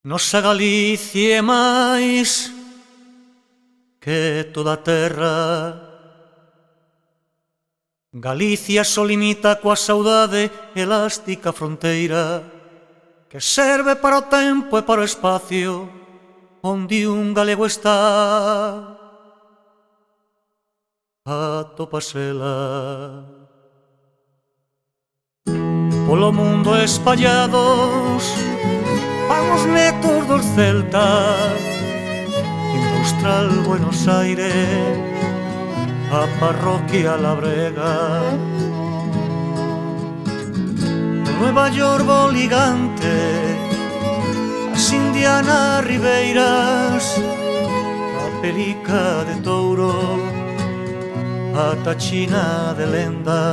Nosa Galicia é máis que toda a terra. Galicia só limita coa saudade elástica fronteira que serve para o tempo e para o espacio onde un galego está. Atópasela polo mundo espallados, van os netos dos celtas, en Austral, Buenos Aires, a parroquia La Brega, Nueva York, Boligante, as Indianas Ribeiras, a Perica de Touro, a Tachina de Lenda.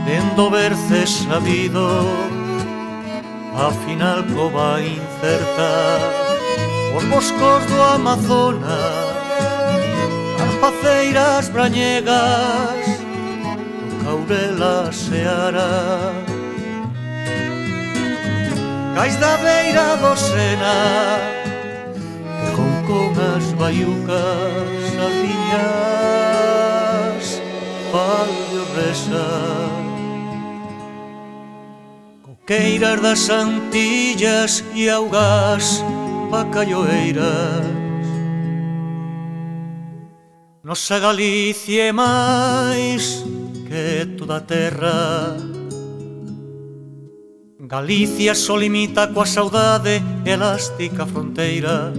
Dendo berce sabido, afinal cova incerta, os boscos do Amazonas, as paceiras brañegas, o Caurel a Seara, cais da beira do Sena, que con as baiucas, sardiñas, palio resas, coqueiras das Antillas e augas bacalloeiras. Nosa Galicia é máis que toda a terra. Galicia só limita coa saudade elástica fronteira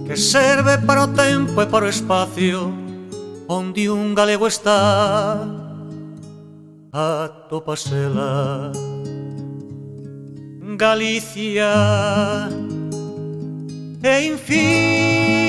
que serve para o tempo e para o espacio onde un galego está. Atópasela Galicia é infinita.